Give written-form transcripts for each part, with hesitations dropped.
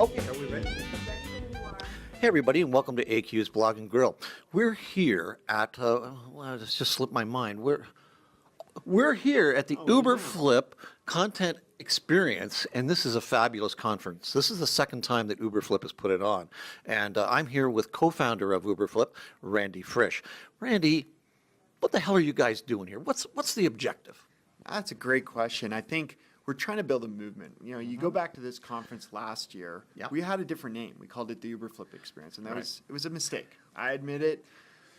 Okay, are we ready? Hey everybody, and welcome to AQ's Blog and Grill. We're here at, well, this just slipped my mind. We're here at the Uberflip Content Experience, and this is a fabulous conference. This is the second time that Uberflip has put it on. And I'm here with co-founder of Uberflip, Randy Frisch. Randy, what the hell are you guys doing here? What's the objective? That's a great question. I think we're trying to build a movement. You know, you go back to this conference last year, we had a different name. We called it the Uberflip Experience, and it was a mistake. I admit it.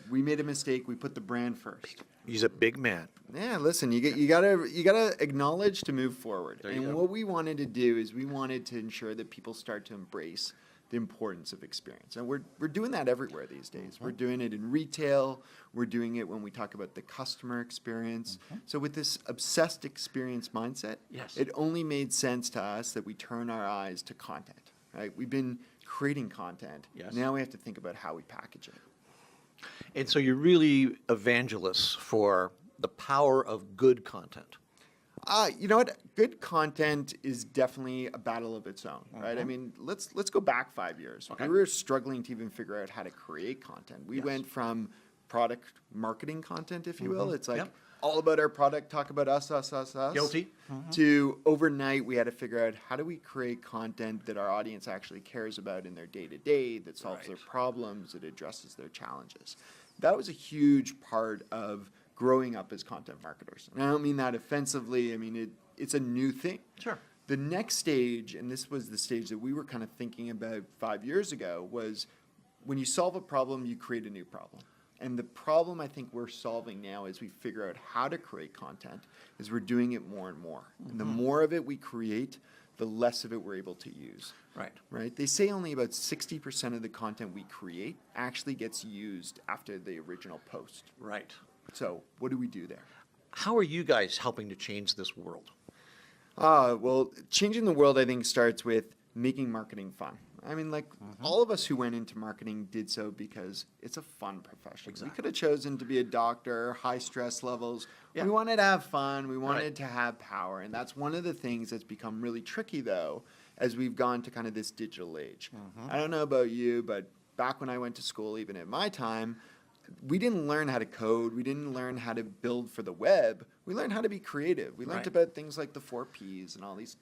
We made a mistake. We put the brand first. He's a big man. Yeah, listen, you gotta acknowledge to move forward. And what we wanted to do is we wanted to ensure that people start to embrace the importance of experience. And we're doing that everywhere these days. We're doing it in retail. We're doing it when we talk about the customer experience. So with this obsessed experience mindset, it only made sense to us that we turn our eyes to content, right? We've been creating content. Now we have to think about how we package it. And so you're really evangelists for the power of good content. You know what? Good content is definitely a battle of its own, right? I mean, let's go back 5 years. We were struggling to even figure out how to create content. We went from product marketing content, if you will. It's like all about our product, talk about us. Guilty. To overnight, we had to figure out how do we create content that our audience actually cares about in their day-to-day, that solves their problems, that addresses their challenges. That was a huge part of growing up as content marketers. And I don't mean that offensively. I mean, it's a new thing. Sure. The next stage, and this was the stage that we were kind of thinking about 5 years ago, was when you solve a problem, you create a new problem. And the problem I think we're solving now as we figure out how to create content is we're doing it more and more. And the more of it we create, the less of it we're able to use. Right? They say only about 60% of the content we create actually gets used after the original post. Right. So what do we do there? How are you guys helping to change this world? Well, changing the world, I think, starts with making marketing fun. I mean, like, all of us who went into marketing did so because it's a fun profession. We could have chosen to be a doctor, high stress levels. We wanted to have fun. We wanted to have power. And that's one of the things that's become really tricky, though, as we've gone to kind of this digital age. I don't know about you, but back when I went to school, even at my time, we didn't learn how to code. We didn't learn how to build for the web. We learned how to be creative. We learned about things like the 4 Ps and all these,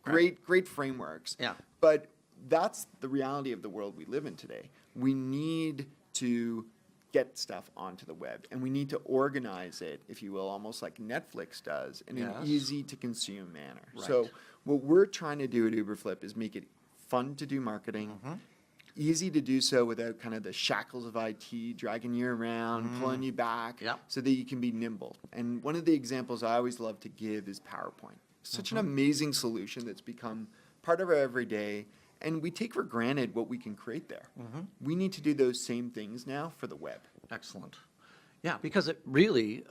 great frameworks. But that's the reality of the world we live in today. We need to get stuff onto the web, and we need to organize it, if you will, almost like Netflix does, in an easy-to-consume manner. So what we're trying to do at Uberflip is make it fun to do marketing, easy to do so without kind of the shackles of IT dragging you around, pulling you back, so that you can be nimble. And one of the examples I always love to give is PowerPoint. Such an amazing solution that's become part of our everyday, and we take for granted what we can create there. We need to do those same things now for the web. Excellent. Yeah, because it really,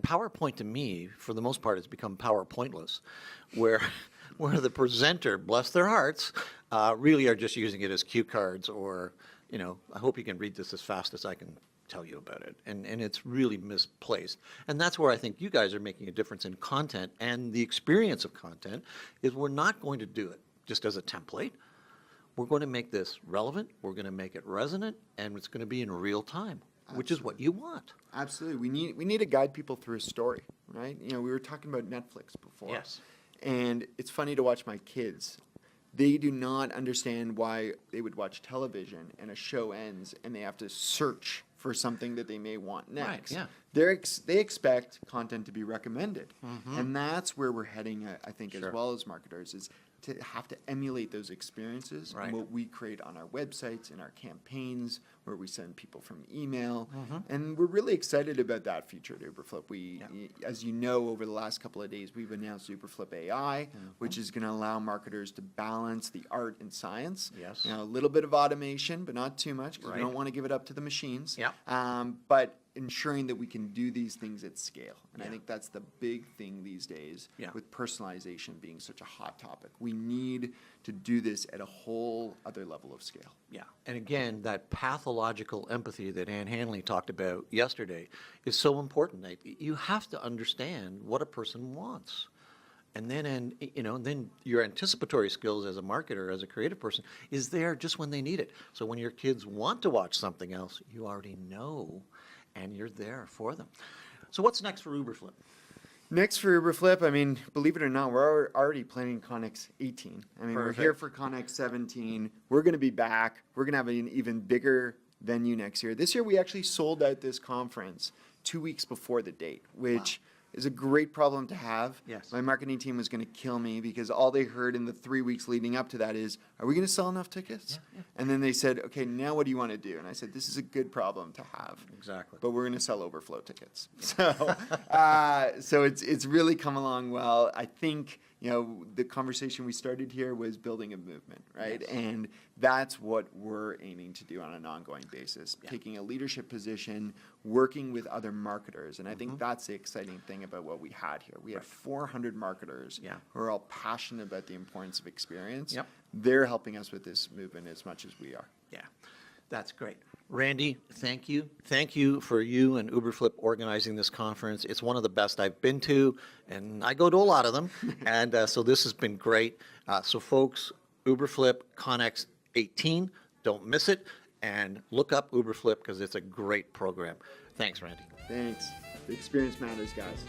PowerPoint to me, for the most part, has become PowerPointless, where the presenter, bless their hearts, really are just using it as cue cards or, I hope you can read this as fast as I can tell you about it. And it's really misplaced. And that's where I think you guys are making a difference in content, and the experience of content is we're not going to do it just as a template. We're going to make this relevant, we're going to make it resonant, and it's going to be in real time, which is what you want. Absolutely. We need to guide people through a story, right? We were talking about Netflix before. And it's funny to watch my kids. They do not understand why they would watch television and a show ends and they have to search for something that they may want next. They expect content to be recommended. And that's where we're heading, I think, as well as marketers, is to have to emulate those experiences and what we create on our websites, in our campaigns, where we send people from email. And we're really excited about that feature at Uberflip. As you know, over the last couple of days, we've announced Uberflip AI, which is going to allow marketers to balance the art and science. A little bit of automation, but not too much, because we don't want to give it up to the machines. But ensuring that we can do these things at scale. And I think that's the big thing these days with personalization being such a hot topic. We need to do this at a whole other level of scale. And again, that pathological empathy that Ann Hanley talked about yesterday is so important. You have to understand what a person wants. And then your anticipatory skills as a marketer, as a creative person, is there just when they need it. So when your kids want to watch something else, you already know, and you're there for them. So what's next for Uberflip? Next for Uberflip, I mean, believe it or not, we're already planning Connex 18. I mean, Perfect. we're here for Connex 17. We're going to be back. We're going to have an even bigger venue next year. This year, we actually sold out this conference 2 weeks before the date, which is a great problem to have. Yes. My marketing team was going to kill me because all they heard in the 3 weeks leading up to that is, are we going to sell enough tickets? Yeah. And then they said, okay, now what do you want to do? And I said, this is a good problem to have. Exactly. But we're going to sell overflow tickets. So, so it's really come along well. I think, the conversation we started here was building a movement, right? Yes. And that's what we're aiming to do on an ongoing basis, Yeah. taking a leadership position, working with other marketers. And I think that's the exciting thing about what we had here. We had 400 marketers Yeah. who are all passionate about the importance of experience. Yep. They're helping us with this movement as much as we are. Yeah, that's great. Randy, thank you. Thank you for you and Uberflip organizing this conference. It's one of the best I've been to, and I go to a lot of them. And so this has been great. So folks, Uberflip Connex 18, don't miss it, and look up Uberflip because it's a great program. Thanks, Randy. Thanks. The experience matters, guys.